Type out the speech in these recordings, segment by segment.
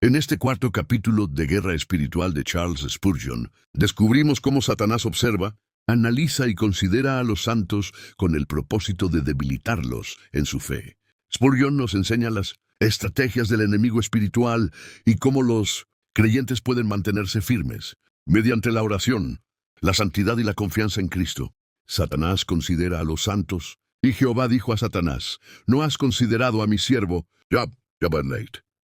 En este cuarto capítulo de Guerra Espiritual de Charles Spurgeon, descubrimos cómo Satanás observa, analiza y considera a los santos con el propósito de debilitarlos en su fe. Spurgeon nos enseña las estrategias del enemigo espiritual y cómo los creyentes pueden mantenerse firmes mediante la oración, la santidad y la confianza en Cristo. Satanás considera a los santos, y Jehová dijo a Satanás: «No has considerado a mi siervo Job».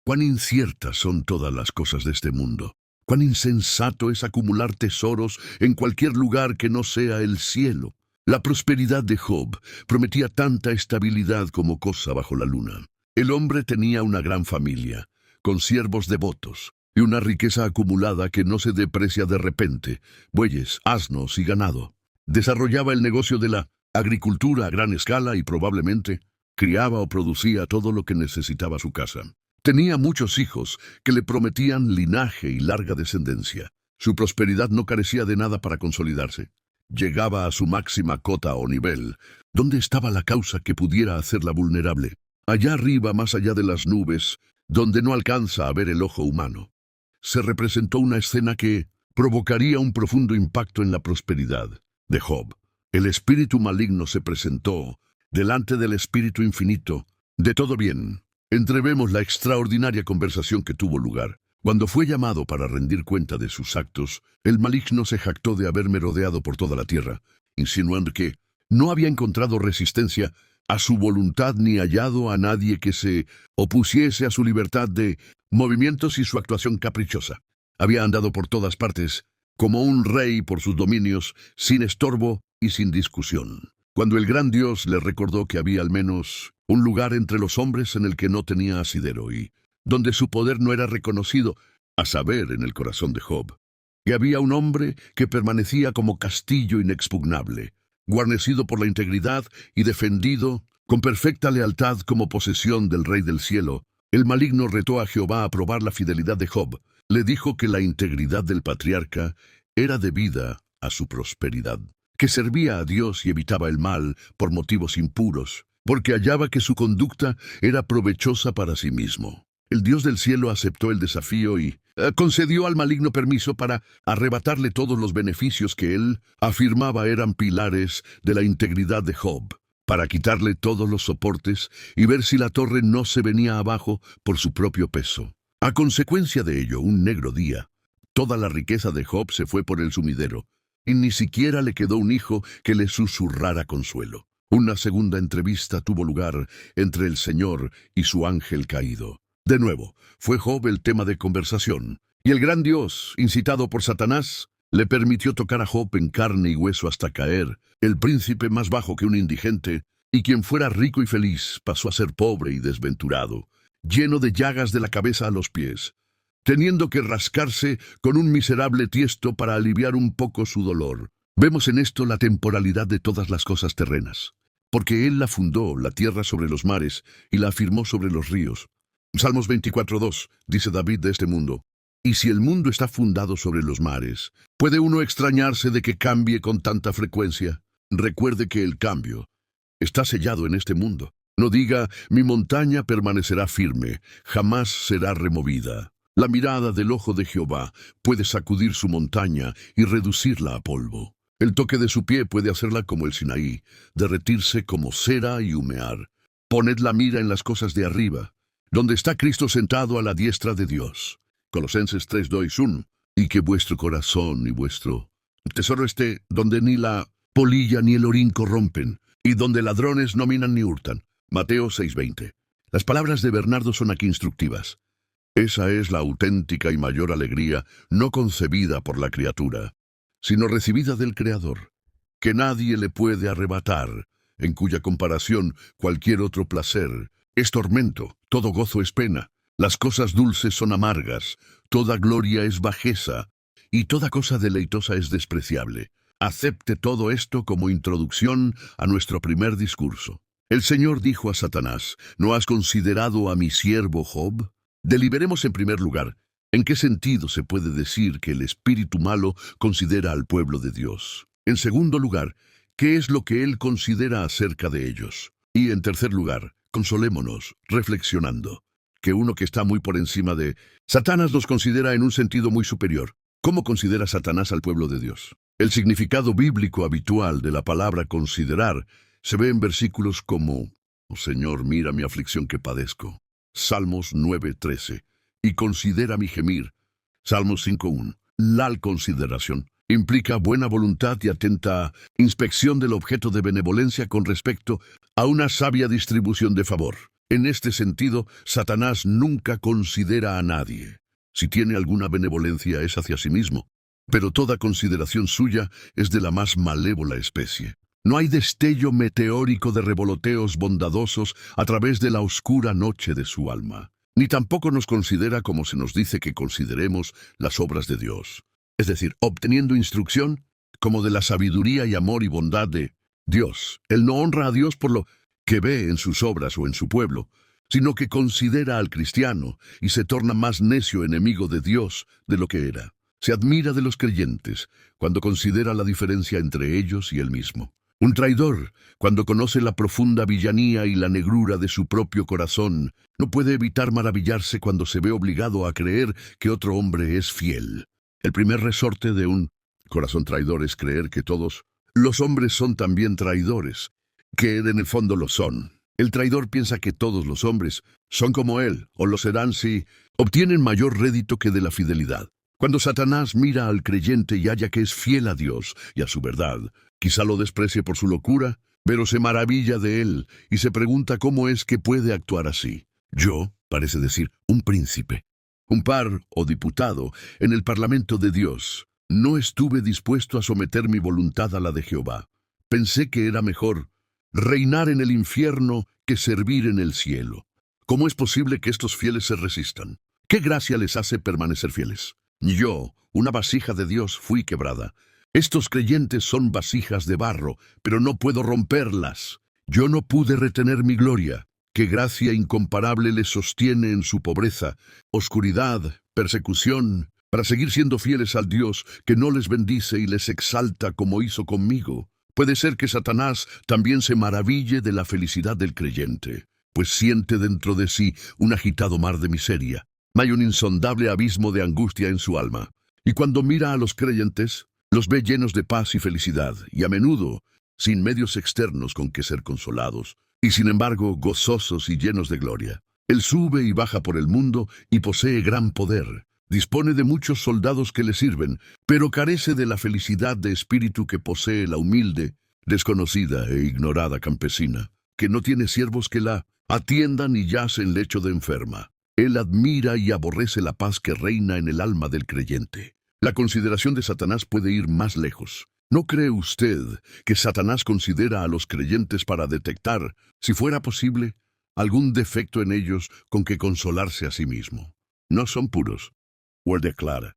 Cuán inciertas son todas las cosas de este mundo. Cuán insensato es acumular tesoros en cualquier lugar que no sea el cielo. La prosperidad de Job prometía tanta estabilidad como cosa bajo la luna. El hombre tenía una gran familia, con siervos devotos, y una riqueza acumulada que no se deprecia de repente, bueyes, asnos y ganado. Desarrollaba el negocio de la agricultura a gran escala y probablemente criaba o producía todo lo que necesitaba su casa. Tenía muchos hijos que le prometían linaje y larga descendencia. Su prosperidad no carecía de nada para consolidarse. Llegaba a su máxima cota o nivel. ¿Dónde estaba la causa que pudiera hacerla vulnerable? Allá arriba, más allá de las nubes, donde no alcanza a ver el ojo humano. Se representó una escena que provocaría un profundo impacto en la prosperidad de Job. El espíritu maligno se presentó delante del espíritu infinito de todo bien. Entrevemos la extraordinaria conversación que tuvo lugar. Cuando fue llamado para rendir cuenta de sus actos, el maligno se jactó de haber merodeado por toda la tierra, insinuando que no había encontrado resistencia a su voluntad ni hallado a nadie que se opusiese a su libertad de movimientos y su actuación caprichosa. Había andado por todas partes como un rey por sus dominios, sin estorbo y sin discusión. Cuando el gran Dios le recordó que había al menos un lugar entre los hombres en el que no tenía asidero y donde su poder no era reconocido, a saber, en el corazón de Job, que había un hombre que permanecía como castillo inexpugnable, guarnecido por la integridad y defendido con perfecta lealtad como posesión del Rey del Cielo, el maligno retó a Jehová a probar la fidelidad de Job. Le dijo que la integridad del patriarca era debida a su prosperidad, que servía a Dios y evitaba el mal por motivos impuros, porque hallaba que su conducta era provechosa para sí mismo. El Dios del cielo aceptó el desafío y concedió al maligno permiso para arrebatarle todos los beneficios que él afirmaba eran pilares de la integridad de Job, para quitarle todos los soportes y ver si la torre no se venía abajo por su propio peso. A consecuencia de ello, un negro día, toda la riqueza de Job se fue por el sumidero, y ni siquiera le quedó un hijo que le susurrara consuelo. Una segunda entrevista tuvo lugar entre el Señor y su ángel caído. De nuevo, fue Job el tema de conversación, y el gran Dios, incitado por Satanás, le permitió tocar a Job en carne y hueso hasta caer, el príncipe más bajo que un indigente, y quien fuera rico y feliz pasó a ser pobre y desventurado, lleno de llagas de la cabeza a los pies, teniendo que rascarse con un miserable tiesto para aliviar un poco su dolor. Vemos en esto la temporalidad de todas las cosas terrenas, porque Él la fundó, la tierra sobre los mares, y la afirmó sobre los ríos. Salmos 24:2, dice David de este mundo: «Y si el mundo está fundado sobre los mares, ¿puede uno extrañarse de que cambie con tanta frecuencia? Recuerde que el cambio está sellado en este mundo. No diga: mi montaña permanecerá firme, jamás será removida». La mirada del ojo de Jehová puede sacudir su montaña y reducirla a polvo. El toque de su pie puede hacerla como el Sinaí, derretirse como cera y humear. Poned la mira en las cosas de arriba, donde está Cristo sentado a la diestra de Dios. Colosenses 3:2, y que vuestro corazón y vuestro tesoro esté donde ni la polilla ni el orín corrompen, y donde ladrones no minan ni hurtan. Mateo 6:20. Las palabras de Bernardo son aquí instructivas. Esa es la auténtica y mayor alegría, no concebida por la criatura, sino recibida del Creador, que nadie le puede arrebatar, en cuya comparación cualquier otro placer es tormento, todo gozo es pena, las cosas dulces son amargas, toda gloria es bajeza, y toda cosa deleitosa es despreciable. Acepte todo esto como introducción a nuestro primer discurso. El Señor dijo a Satanás: «¿No has considerado a mi siervo Job?». Deliberemos en primer lugar, ¿en qué sentido se puede decir que el espíritu malo considera al pueblo de Dios? En segundo lugar, ¿qué es lo que él considera acerca de ellos? Y en tercer lugar, consolémonos reflexionando. que uno que está muy por encima de... Satanás nos considera en un sentido muy superior. ¿Cómo considera Satanás al pueblo de Dios? El significado bíblico habitual de la palabra considerar se ve en versículos como: «Oh Señor, mira mi aflicción que padezco». Salmos 9:13. «Y considera mi gemir». Salmos 5:1. La consideración implica buena voluntad y atenta inspección del objeto de benevolencia con respecto a una sabia distribución de favor. En este sentido, Satanás nunca considera a nadie. Si tiene alguna benevolencia es hacia sí mismo, pero toda consideración suya es de la más malévola especie. No hay destello meteórico de revoloteos bondadosos a través de la oscura noche de su alma. Ni tampoco nos considera como se nos dice que consideremos las obras de Dios. Es decir, obteniendo instrucción como de la sabiduría y amor y bondad de Dios. Él no honra a Dios por lo que ve en sus obras o en su pueblo, sino que considera al cristiano y se torna más necio enemigo de Dios de lo que era. Se admira de los creyentes cuando considera la diferencia entre ellos y él mismo. Un traidor, cuando conoce la profunda villanía y la negrura de su propio corazón, no puede evitar maravillarse cuando se ve obligado a creer que otro hombre es fiel. El primer resorte de un corazón traidor es creer que todos los hombres son también traidores, que en el fondo lo son. El traidor piensa que todos los hombres son como él, o lo serán si obtienen mayor rédito que de la fidelidad. Cuando Satanás mira al creyente y halla que es fiel a Dios y a su verdad, quizá lo desprecie por su locura, pero se maravilla de él y se pregunta cómo es que puede actuar así. Yo, parece decir, un príncipe, un par o diputado en el Parlamento de Dios, no estuve dispuesto a someter mi voluntad a la de Jehová. Pensé que era mejor reinar en el infierno que servir en el cielo. ¿Cómo es posible que estos fieles se resistan? ¿Qué gracia les hace permanecer fieles? Yo, una vasija de Dios, fui quebrada. Estos creyentes son vasijas de barro, pero no puedo romperlas. Yo no pude retener mi gloria. Qué gracia incomparable les sostiene en su pobreza, oscuridad, persecución, para seguir siendo fieles al Dios que no les bendice y les exalta como hizo conmigo. Puede ser que Satanás también se maraville de la felicidad del creyente, pues siente dentro de sí un agitado mar de miseria. Hay un insondable abismo de angustia en su alma. Y cuando mira a los creyentes, los ve llenos de paz y felicidad, y a menudo sin medios externos con que ser consolados, y sin embargo gozosos y llenos de gloria. Él sube y baja por el mundo y posee gran poder. Dispone de muchos soldados que le sirven, pero carece de la felicidad de espíritu que posee la humilde, desconocida e ignorada campesina, que no tiene siervos que la atiendan y yace en lecho de enferma. Él admira y aborrece la paz que reina en el alma del creyente. La consideración de Satanás puede ir más lejos. ¿No cree usted que Satanás considera a los creyentes para detectar, si fuera posible, algún defecto en ellos con que consolarse a sí mismo? No son puros. O él declara: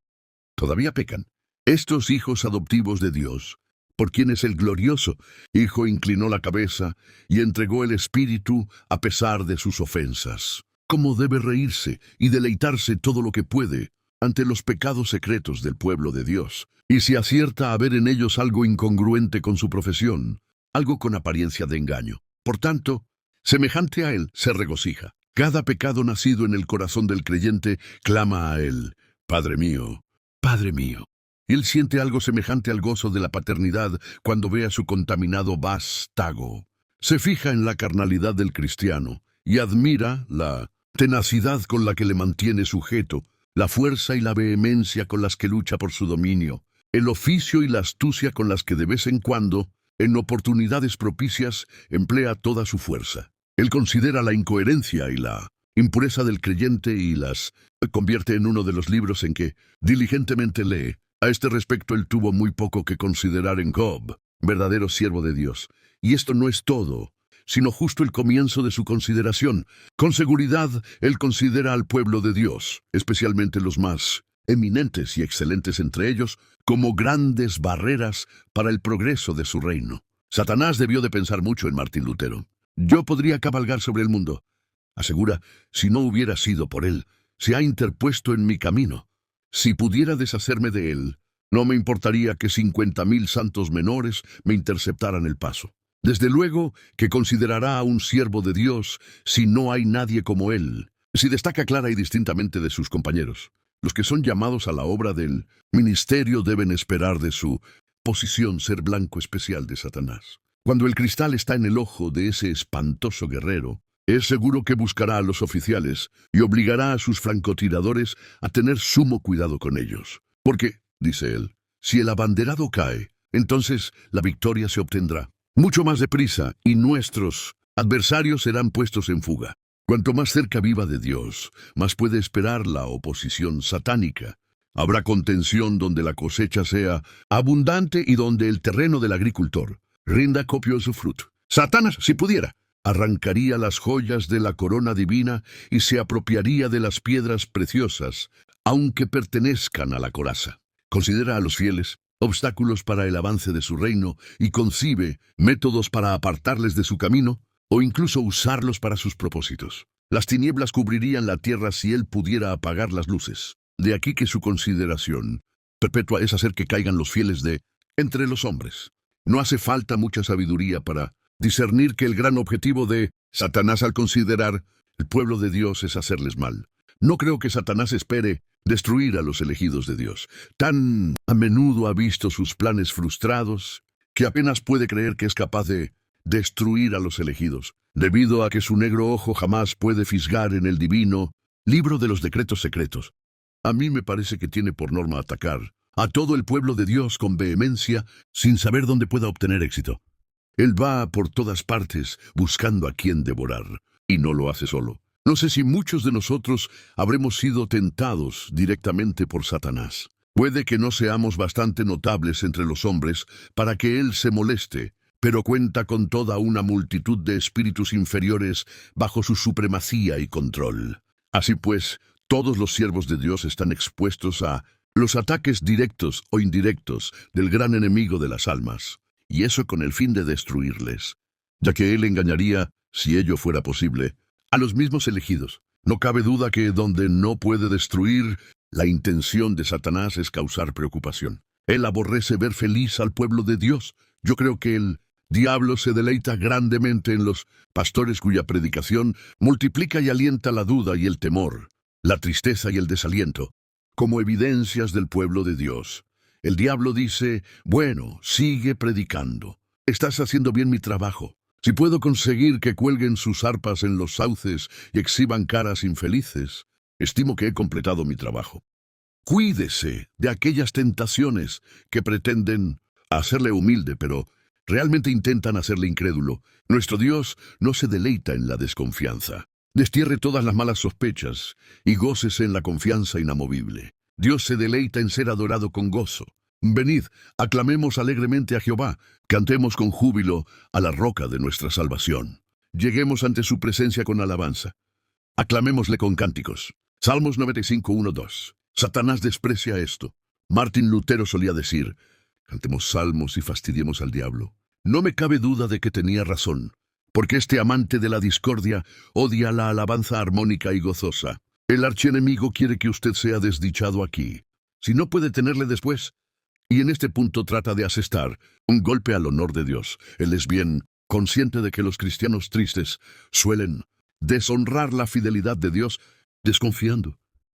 todavía pecan. Estos hijos adoptivos de Dios, por quienes el glorioso Hijo inclinó la cabeza y entregó el espíritu a pesar de sus ofensas. ¿Cómo debe reírse y deleitarse todo lo que puede ante los pecados secretos del pueblo de Dios? Y si acierta a ver en ellos algo incongruente con su profesión, algo con apariencia de engaño. Por tanto, semejante a él se regocija. Cada pecado nacido en el corazón del creyente clama a él: Padre mío, Padre mío. Y él siente algo semejante al gozo de la paternidad cuando ve a su contaminado vástago. Se fija en la carnalidad del cristiano y admira la tenacidad con la que le mantiene sujeto, la fuerza y la vehemencia con las que lucha por su dominio, el oficio y la astucia con las que de vez en cuando, en oportunidades propicias, emplea toda su fuerza. Él considera la incoherencia y la impureza del creyente y las convierte en uno de los libros en que diligentemente lee. A este respecto él tuvo muy poco que considerar en Job, verdadero siervo de Dios. Y esto no es todo, sino justo el comienzo de su consideración. Con seguridad, él considera al pueblo de Dios, especialmente los más eminentes y excelentes entre ellos, como grandes barreras para el progreso de su reino. Satanás debió de pensar mucho en Martín Lutero. Yo podría cabalgar sobre el mundo. Asegura, si no hubiera sido por él, se ha interpuesto en mi camino. Si pudiera deshacerme de él, no me importaría que 50,000 santos menores me interceptaran el paso. Desde luego que considerará a un siervo de Dios si no hay nadie como él. Si destaca clara y distintamente de sus compañeros. Los que son llamados a la obra del ministerio deben esperar de su posición ser blanco especial de Satanás. Cuando el cristal está en el ojo de ese espantoso guerrero, es seguro que buscará a los oficiales y obligará a sus francotiradores a tener sumo cuidado con ellos. Porque, dice él, si el abanderado cae, entonces la victoria se obtendrá mucho más deprisa y nuestros adversarios serán puestos en fuga. Cuanto más cerca viva de Dios, más puede esperar la oposición satánica. Habrá contención donde la cosecha sea abundante y donde el terreno del agricultor rinda copioso fruto. Satanás, si pudiera, arrancaría las joyas de la corona divina y se apropiaría de las piedras preciosas, aunque pertenezcan a la coraza. Considera a los fieles obstáculos para el avance de su reino y concibe métodos para apartarles de su camino o incluso usarlos para sus propósitos. Las tinieblas cubrirían la tierra si él pudiera apagar las luces. De aquí que su consideración perpetua es hacer que caigan los fieles de entre los hombres. No hace falta mucha sabiduría para discernir que el gran objetivo de Satanás al considerar el pueblo de Dios es hacerles mal. No creo que Satanás espere destruir a los elegidos de Dios. Tan a menudo ha visto sus planes frustrados que apenas puede creer que es capaz de destruir a los elegidos, debido a que su negro ojo jamás puede fisgar en el divino libro de los decretos secretos. A mí me parece que tiene por norma atacar a todo el pueblo de Dios con vehemencia sin saber dónde pueda obtener éxito. Él va por todas partes buscando a quien devorar, y no lo hace solo. No sé si muchos de nosotros habremos sido tentados directamente por Satanás. Puede que no seamos bastante notables entre los hombres para que él se moleste, pero cuenta con toda una multitud de espíritus inferiores bajo su supremacía y control. Así pues, todos los siervos de Dios están expuestos a los ataques directos o indirectos del gran enemigo de las almas, y eso con el fin de destruirles, ya que él engañaría, si ello fuera posible, a los mismos elegidos. No cabe duda que donde no puede destruir, la intención de Satanás es causar preocupación. Él aborrece ver feliz al pueblo de Dios. Yo creo que el diablo se deleita grandemente en los pastores cuya predicación multiplica y alienta la duda y el temor, la tristeza y el desaliento, como evidencias del pueblo de Dios. El diablo dice, bueno, sigue predicando. Estás haciendo bien mi trabajo. Si puedo conseguir que cuelguen sus arpas en los sauces y exhiban caras infelices, estimo que he completado mi trabajo. Cuídese de aquellas tentaciones que pretenden hacerle humilde, pero realmente intentan hacerle incrédulo. Nuestro Dios no se deleita en la desconfianza. Destierre todas las malas sospechas y gócese en la confianza inamovible. Dios se deleita en ser adorado con gozo. Venid, aclamemos alegremente a Jehová, cantemos con júbilo a la roca de nuestra salvación. Lleguemos ante su presencia con alabanza. Aclamémosle con cánticos. Salmos 95, 1, 2. Satanás desprecia esto. Martín Lutero solía decir, cantemos salmos y fastidiemos al diablo. No me cabe duda de que tenía razón, porque este amante de la discordia odia la alabanza armónica y gozosa. El archienemigo quiere que usted sea desdichado aquí. Si no puede tenerle después, y en este punto trata de asestar un golpe al honor de Dios. Él es bien consciente de que los cristianos tristes suelen deshonrar la fidelidad de Dios desconfiando.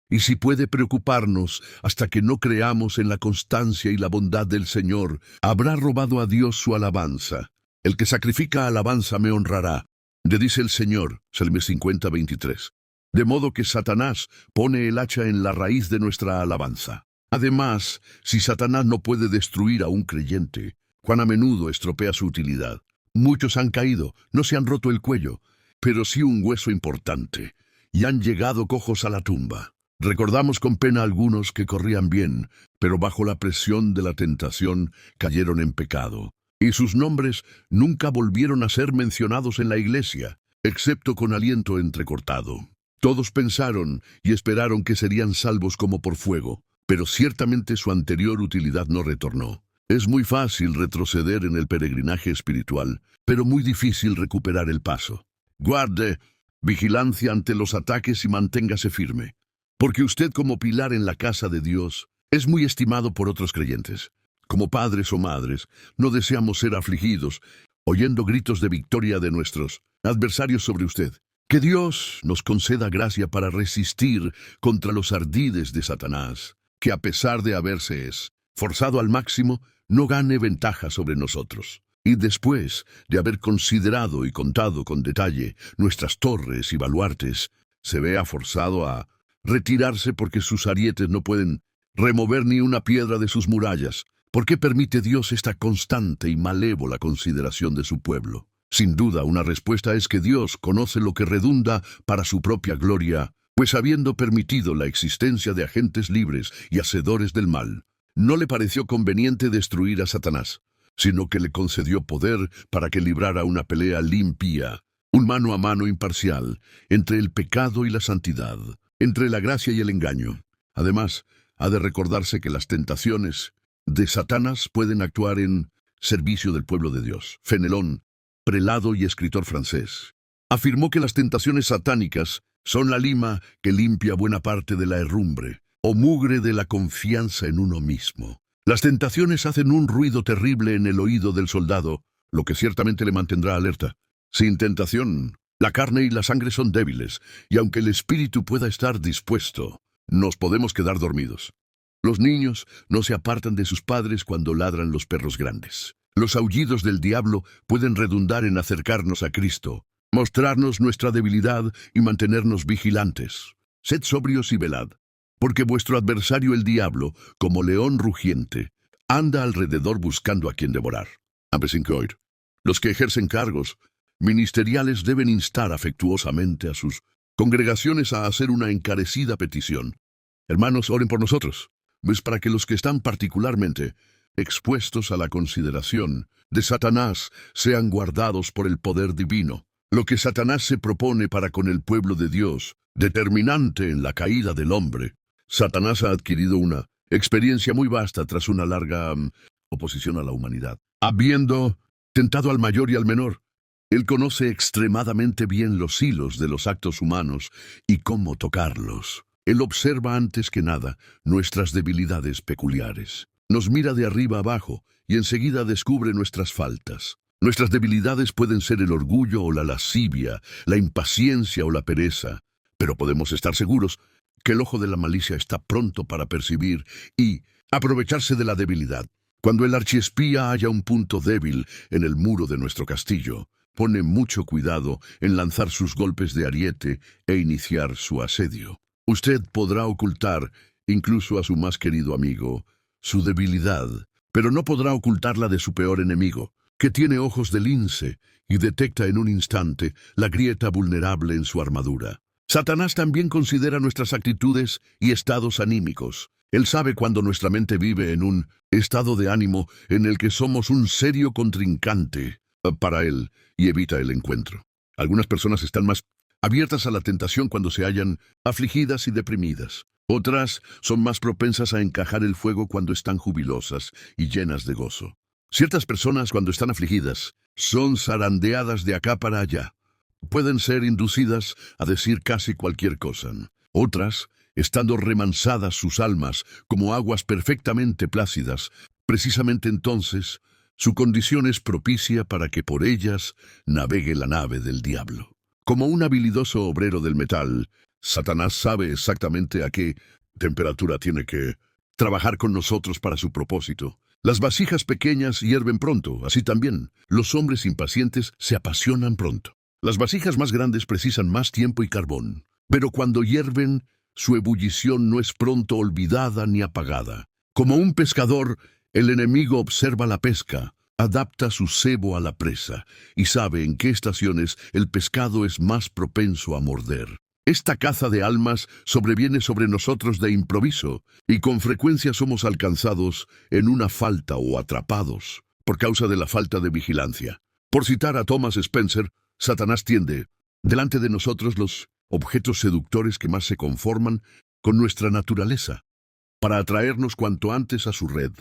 Y si puede preocuparnos hasta que no creamos en la constancia y la bondad del Señor, habrá robado a Dios su alabanza. El que sacrifica alabanza me honrará, le dice el Señor, Salmo 50, 23. De modo que Satanás pone el hacha en la raíz de nuestra alabanza. Además, si Satanás no puede destruir a un creyente, cuán a menudo estropea su utilidad. Muchos han caído, no se han roto el cuello, pero sí un hueso importante, y han llegado cojos a la tumba. Recordamos con pena algunos que corrían bien, pero bajo la presión de la tentación cayeron en pecado, y sus nombres nunca volvieron a ser mencionados en la iglesia, excepto con aliento entrecortado. Todos pensaron y esperaron que serían salvos como por fuego, pero ciertamente su anterior utilidad no retornó. Es muy fácil retroceder en el peregrinaje espiritual, pero muy difícil recuperar el paso. Guarde vigilancia ante los ataques y manténgase firme, porque usted como pilar en la casa de Dios es muy estimado por otros creyentes. Como padres o madres, no deseamos ser afligidos, oyendo gritos de victoria de nuestros adversarios sobre usted. Que Dios nos conceda gracia para resistir contra los ardides de Satanás, que a pesar de haberse forzado al máximo, no gane ventaja sobre nosotros. Y después de haber considerado y contado con detalle nuestras torres y baluartes, se vea forzado a retirarse porque sus arietes no pueden remover ni una piedra de sus murallas. ¿Por qué permite Dios esta constante y malévola consideración de su pueblo? Sin duda, una respuesta es que Dios conoce lo que redunda para su propia gloria, pues habiendo permitido la existencia de agentes libres y hacedores del mal, no le pareció conveniente destruir a Satanás, sino que le concedió poder para que librara una pelea limpia, un mano a mano imparcial, entre el pecado y la santidad, entre la gracia y el engaño. Además, ha de recordarse que las tentaciones de Satanás pueden actuar en servicio del pueblo de Dios. Fenelón, prelado y escritor francés, afirmó que las tentaciones satánicas son la lima que limpia buena parte de la herrumbre, o mugre de la confianza en uno mismo. Las tentaciones hacen un ruido terrible en el oído del soldado, lo que ciertamente le mantendrá alerta. Sin tentación, la carne y la sangre son débiles, y aunque el espíritu pueda estar dispuesto, nos podemos quedar dormidos. Los niños no se apartan de sus padres cuando ladran los perros grandes. Los aullidos del diablo pueden redundar en acercarnos a Cristo, mostrarnos nuestra debilidad y mantenernos vigilantes. Sed sobrios y velad, porque vuestro adversario el diablo, como león rugiente, anda alrededor buscando a quien devorar. Ampesincoid. Los que ejercen cargos ministeriales deben instar afectuosamente a sus congregaciones a hacer una encarecida petición. Hermanos, oren por nosotros, pues para que los que están particularmente expuestos a la consideración de Satanás sean guardados por el poder divino. Lo que Satanás se propone para con el pueblo de Dios, determinante en la caída del hombre. Satanás ha adquirido una experiencia muy vasta tras una larga oposición a la humanidad. Habiendo tentado al mayor y al menor, él conoce extremadamente bien los hilos de los actos humanos y cómo tocarlos. Él observa antes que nada nuestras debilidades peculiares. Nos mira de arriba abajo y enseguida descubre nuestras faltas. Nuestras debilidades pueden ser el orgullo o la lascivia, la impaciencia o la pereza, pero podemos estar seguros que el ojo de la malicia está pronto para percibir y aprovecharse de la debilidad. Cuando el archiespía halla un punto débil en el muro de nuestro castillo, pone mucho cuidado en lanzar sus golpes de ariete e iniciar su asedio. Usted podrá ocultar, incluso a su más querido amigo, su debilidad, pero no podrá ocultarla de su peor enemigo, que tiene ojos de lince y detecta en un instante la grieta vulnerable en su armadura. Satanás también considera nuestras actitudes y estados anímicos. Él sabe cuando nuestra mente vive en un estado de ánimo en el que somos un serio contrincante para él y evita el encuentro. Algunas personas están más abiertas a la tentación cuando se hallan afligidas y deprimidas. Otras son más propensas a encajar el fuego cuando están jubilosas y llenas de gozo. Ciertas personas, cuando están afligidas, son zarandeadas de acá para allá. Pueden ser inducidas a decir casi cualquier cosa. Otras, estando remansadas sus almas como aguas perfectamente plácidas, precisamente entonces, su condición es propicia para que por ellas navegue la nave del diablo. Como un habilidoso obrero del metal, Satanás sabe exactamente a qué temperatura tiene que trabajar con nosotros para su propósito. Las vasijas pequeñas hierven pronto, así también los hombres impacientes se apasionan pronto. Las vasijas más grandes precisan más tiempo y carbón, pero cuando hierven, su ebullición no es pronto olvidada ni apagada. Como un pescador, el enemigo observa la pesca, adapta su cebo a la presa y sabe en qué estaciones el pescado es más propenso a morder. Esta caza de almas sobreviene sobre nosotros de improviso y con frecuencia somos alcanzados en una falta o atrapados por causa de la falta de vigilancia. Por citar a Thomas Spencer, Satanás tiende delante de nosotros los objetos seductores que más se conforman con nuestra naturaleza, para atraernos cuanto antes a su red.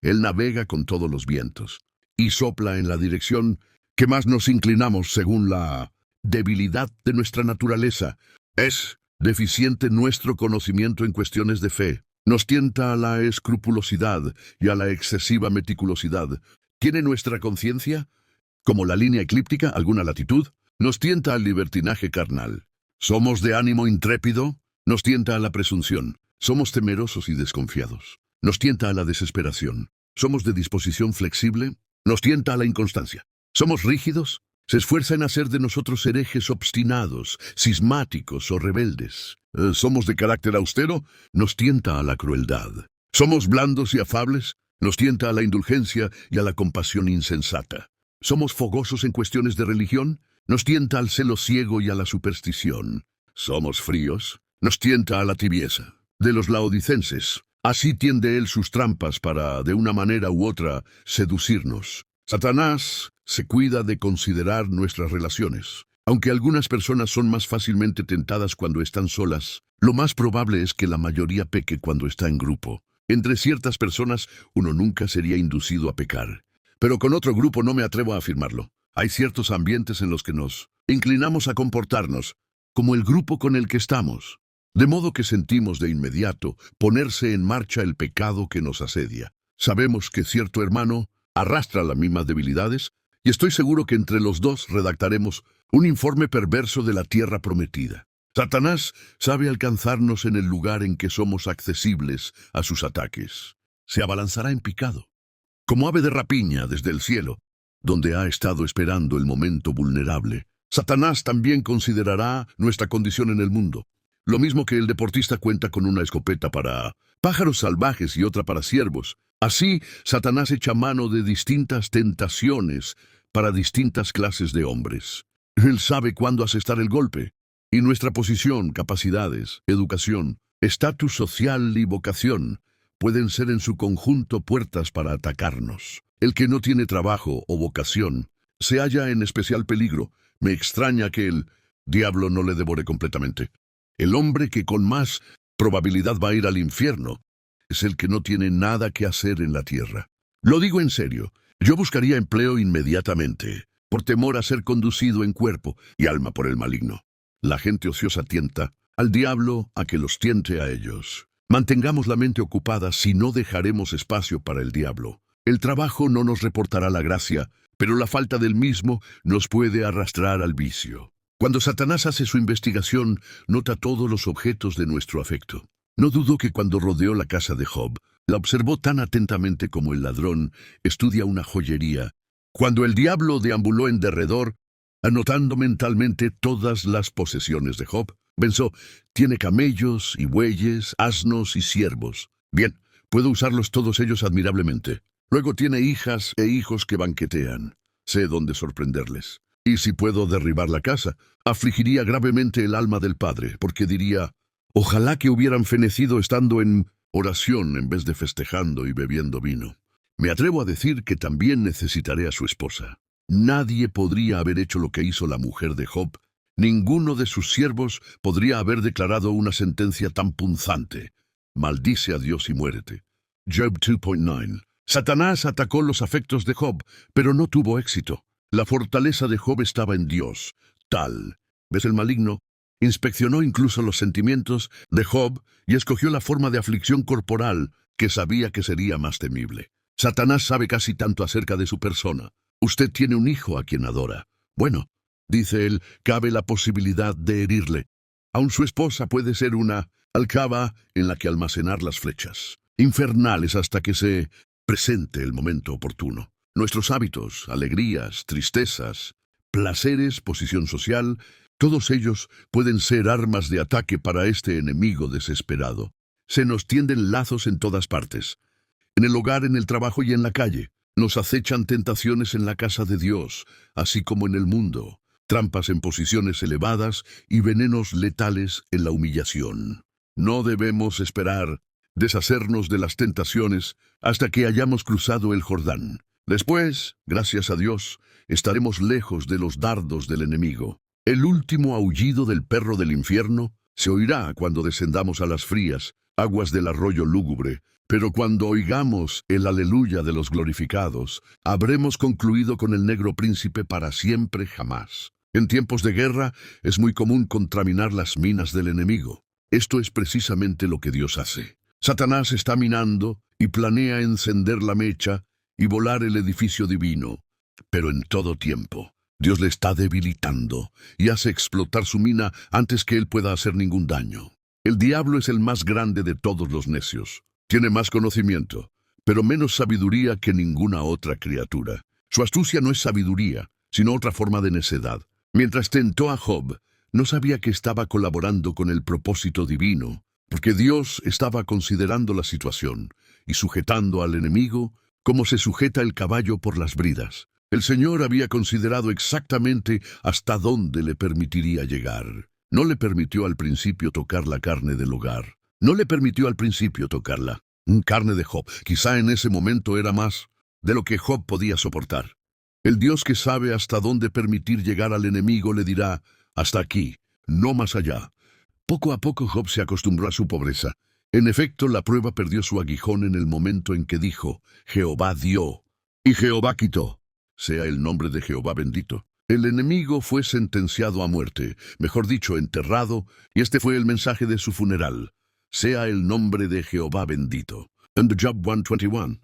Él navega con todos los vientos y sopla en la dirección que más nos inclinamos según la debilidad de nuestra naturaleza. Es deficiente nuestro conocimiento en cuestiones de fe. Nos tienta a la escrupulosidad y a la excesiva meticulosidad. ¿Tiene nuestra conciencia, como la línea eclíptica, alguna latitud? Nos tienta al libertinaje carnal. Somos de ánimo intrépido, nos tienta a la presunción. Somos temerosos y desconfiados. Nos tienta a la desesperación. Somos de disposición flexible, nos tienta a la inconstancia. Somos rígidos, se esfuerza en hacer de nosotros herejes obstinados, cismáticos o rebeldes. Somos de carácter austero, nos tienta a la crueldad. Somos blandos y afables, nos tienta a la indulgencia y a la compasión insensata. Somos fogosos en cuestiones de religión, nos tienta al celo ciego y a la superstición. Somos fríos, nos tienta a la tibieza. De los laodicenses, así tiende él sus trampas para, de una manera u otra, seducirnos. Satanás se cuida de considerar nuestras relaciones. Aunque algunas personas son más fácilmente tentadas cuando están solas, lo más probable es que la mayoría peque cuando está en grupo. Entre ciertas personas, uno nunca sería inducido a pecar. Pero con otro grupo no me atrevo a afirmarlo. Hay ciertos ambientes en los que nos inclinamos a comportarnos como el grupo con el que estamos. De modo que sentimos de inmediato ponerse en marcha el pecado que nos asedia. Sabemos que cierto hermano arrastra las mismas debilidades, y estoy seguro que entre los dos redactaremos un informe perverso de la tierra prometida. Satanás sabe alcanzarnos en el lugar en que somos accesibles a sus ataques. Se abalanzará en picado, como ave de rapiña desde el cielo, donde ha estado esperando el momento vulnerable. Satanás también considerará nuestra condición en el mundo. Lo mismo que el deportista cuenta con una escopeta para pájaros salvajes y otra para ciervos. Así, Satanás echa mano de distintas tentaciones para distintas clases de hombres. Él sabe cuándo asestar el golpe, y nuestra posición, capacidades, educación, estatus social y vocación pueden ser en su conjunto puertas para atacarnos. El que no tiene trabajo o vocación se halla en especial peligro. Me extraña que el diablo no le devore completamente. El hombre que con más probabilidad va a ir al infierno es el que no tiene nada que hacer en la tierra. Lo digo en serio. Yo buscaría empleo inmediatamente, por temor a ser conducido en cuerpo y alma por el maligno. La gente ociosa tienta al diablo a que los tiente a ellos. Mantengamos la mente ocupada si no dejaremos espacio para el diablo. El trabajo no nos reportará la gracia, pero la falta del mismo nos puede arrastrar al vicio. Cuando Satanás hace su investigación, nota todos los objetos de nuestro afecto. No dudo que cuando rodeó la casa de Job, la observó tan atentamente como el ladrón estudia una joyería. Cuando el diablo deambuló en derredor, anotando mentalmente todas las posesiones de Job, pensó, tiene camellos y bueyes, asnos y siervos. Bien, puedo usarlos todos ellos admirablemente. Luego tiene hijas e hijos que banquetean. Sé dónde sorprenderles. Y si puedo derribar la casa, afligiría gravemente el alma del padre, porque diría, ojalá que hubieran fenecido estando en oración en vez de festejando y bebiendo vino. Me atrevo a decir que también necesitaré a su esposa. Nadie podría haber hecho lo que hizo la mujer de Job. Ninguno de sus siervos podría haber declarado una sentencia tan punzante. Maldice a Dios y muérete. Job 2.9. Satanás atacó los afectos de Job, pero no tuvo éxito. La fortaleza de Job estaba en Dios. Tal vez el maligno inspeccionó incluso los sentimientos de Job y escogió la forma de aflicción corporal que sabía que sería más temible. Satanás sabe casi tanto acerca de su persona. Usted tiene un hijo a quien adora. Bueno, dice él, cabe la posibilidad de herirle. Aun su esposa puede ser una alcaba en la que almacenar las flechas, infernales hasta que se presente el momento oportuno. Nuestros hábitos, alegrías, tristezas, placeres, posición social, todos ellos pueden ser armas de ataque para este enemigo desesperado. Se nos tienden lazos en todas partes. En el hogar, en el trabajo y en la calle. Nos acechan tentaciones en la casa de Dios, así como en el mundo. Trampas en posiciones elevadas y venenos letales en la humillación. No debemos esperar deshacernos de las tentaciones hasta que hayamos cruzado el Jordán. Después, gracias a Dios, estaremos lejos de los dardos del enemigo. El último aullido del perro del infierno se oirá cuando descendamos a las frías aguas del arroyo lúgubre, pero cuando oigamos el aleluya de los glorificados, habremos concluido con el negro príncipe para siempre jamás. En tiempos de guerra es muy común contaminar las minas del enemigo. Esto es precisamente lo que Dios hace. Satanás está minando y planea encender la mecha y volar el edificio divino, pero en todo tiempo. Dios le está debilitando y hace explotar su mina antes que él pueda hacer ningún daño. El diablo es el más grande de todos los necios. Tiene más conocimiento, pero menos sabiduría que ninguna otra criatura. Su astucia no es sabiduría, sino otra forma de necedad. Mientras tentó a Job, no sabía que estaba colaborando con el propósito divino, porque Dios estaba considerando la situación y sujetando al enemigo como se sujeta el caballo por las bridas. El Señor había considerado exactamente hasta dónde le permitiría llegar. No le permitió al principio tocar la carne del hogar. No le permitió al principio tocarla. Carne de Job. Quizá en ese momento era más de lo que Job podía soportar. El Dios que sabe hasta dónde permitir llegar al enemigo le dirá, hasta aquí, no más allá. Poco a poco Job se acostumbró a su pobreza. En efecto, la prueba perdió su aguijón en el momento en que dijo, Jehová dio, y Jehová quitó. Sea el nombre de Jehová bendito. El enemigo fue sentenciado a muerte, mejor dicho, enterrado, y este fue el mensaje de su funeral. Sea el nombre de Jehová bendito. En Job 1:21.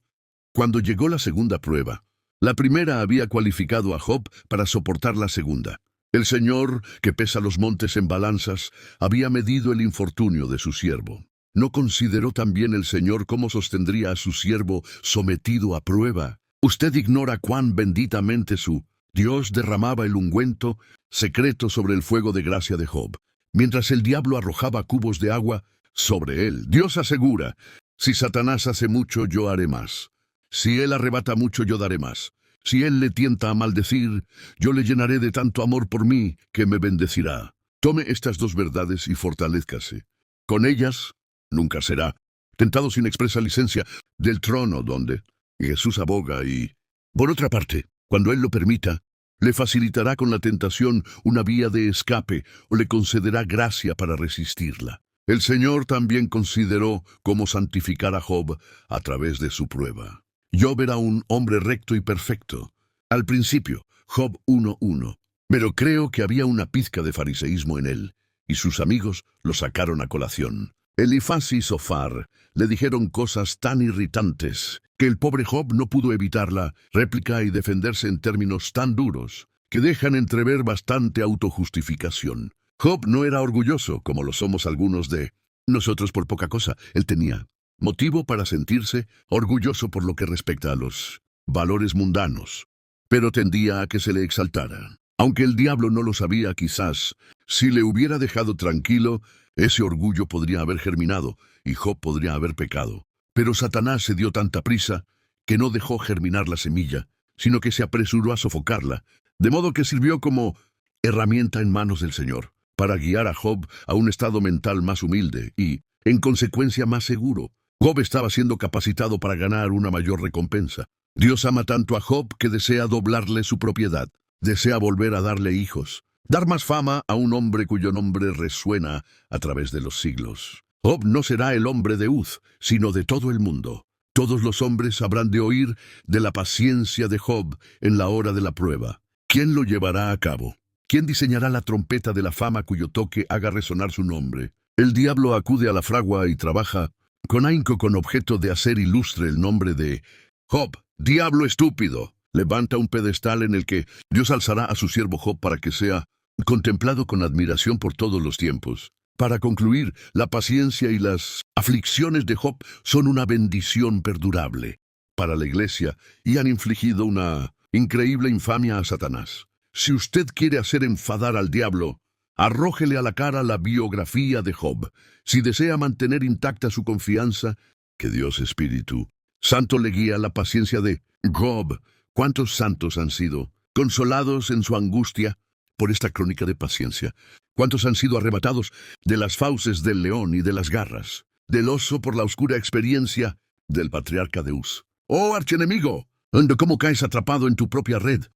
Cuando llegó la segunda prueba, la primera había cualificado a Job para soportar la segunda. El Señor, que pesa los montes en balanzas, había medido el infortunio de su siervo. ¿No consideró también el Señor cómo sostendría a su siervo sometido a prueba? Usted ignora cuán benditamente su Dios derramaba el ungüento secreto sobre el fuego de gracia de Job, mientras el diablo arrojaba cubos de agua sobre él. Dios asegura, si Satanás hace mucho, yo haré más. Si él arrebata mucho, yo daré más. Si él le tienta a maldecir, yo le llenaré de tanto amor por mí que me bendecirá. Tome estas dos verdades y fortalézcase. Con ellas, nunca será tentado sin expresa licencia del trono donde Jesús aboga y, por otra parte, cuando él lo permita, le facilitará con la tentación una vía de escape o le concederá gracia para resistirla. El Señor también consideró cómo santificar a Job a través de su prueba. Job era un hombre recto y perfecto. Al principio, Job 1:1. Pero creo que había una pizca de fariseísmo en él, y sus amigos lo sacaron a colación. Elifaz y Zofar le dijeron cosas tan irritantes que el pobre Job no pudo evitar la réplica y defenderse en términos tan duros que dejan entrever bastante autojustificación. Job no era orgulloso, como lo somos algunos de nosotros por poca cosa. Él tenía motivo para sentirse orgulloso por lo que respecta a los valores mundanos, pero tendía a que se le exaltara. Aunque el diablo no lo sabía, quizás, si le hubiera dejado tranquilo, ese orgullo podría haber germinado y Job podría haber pecado. Pero Satanás se dio tanta prisa que no dejó germinar la semilla, sino que se apresuró a sofocarla, de modo que sirvió como herramienta en manos del Señor, para guiar a Job a un estado mental más humilde y, en consecuencia, más seguro. Job estaba siendo capacitado para ganar una mayor recompensa. Dios ama tanto a Job que desea doblarle su propiedad, desea volver a darle hijos, dar más fama a un hombre cuyo nombre resuena a través de los siglos. Job no será el hombre de Uz, sino de todo el mundo. Todos los hombres habrán de oír de la paciencia de Job en la hora de la prueba. ¿Quién lo llevará a cabo? ¿Quién diseñará la trompeta de la fama cuyo toque haga resonar su nombre? El diablo acude a la fragua y trabaja con ahínco con objeto de hacer ilustre el nombre de Job. Diablo estúpido. Levanta un pedestal en el que Dios alzará a su siervo Job para que sea contemplado con admiración por todos los tiempos. Para concluir, la paciencia y las aflicciones de Job son una bendición perdurable para la iglesia y han infligido una increíble infamia a Satanás. Si usted quiere hacer enfadar al diablo, arrójele a la cara la biografía de Job. Si desea mantener intacta su confianza, que Dios Espíritu Santo le guía la paciencia de Job. ¿Cuántos santos han sido consolados en su angustia por esta crónica de paciencia? ¿Cuántos han sido arrebatados de las fauces del león y de las garras, del oso por la oscura experiencia del patriarca de Uz? ¡Oh, archienemigo! ¿Ande cómo caes atrapado en tu propia red?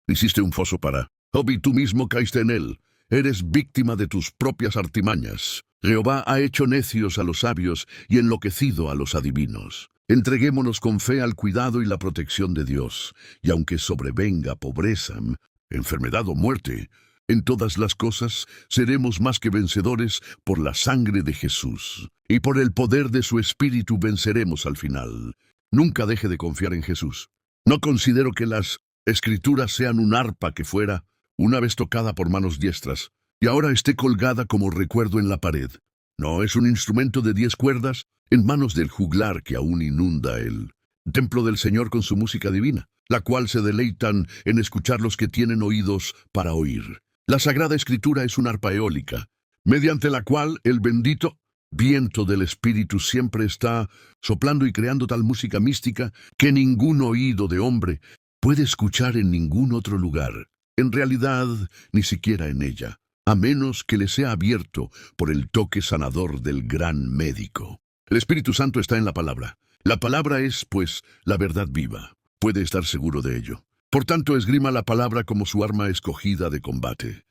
Hiciste un foso para Job y tú mismo caíste en él. Eres víctima de tus propias artimañas. Jehová ha hecho necios a los sabios y enloquecido a los adivinos. Entreguémonos con fe al cuidado y la protección de Dios, y aunque sobrevenga pobreza, enfermedad o muerte, en todas las cosas seremos más que vencedores por la sangre de Jesús, y por el poder de su Espíritu venceremos al final. Nunca deje de confiar en Jesús. No considero que las Escrituras sean un arpa que fuera una vez tocada por manos diestras, y ahora esté colgada como recuerdo en la pared. No es un instrumento de 10 cuerdas en manos del juglar que aún inunda el templo del Señor con su música divina, la cual se deleitan en escuchar los que tienen oídos para oír. La Sagrada Escritura es una arpa eólica, mediante la cual el bendito viento del Espíritu siempre está soplando y creando tal música mística que ningún oído de hombre puede escuchar en ningún otro lugar. En realidad, ni siquiera en ella, a menos que le sea abierto por el toque sanador del gran médico. El Espíritu Santo está en la palabra. La palabra es, pues, la verdad viva. Puede estar seguro de ello. Por tanto, esgrima la palabra como su arma escogida de combate.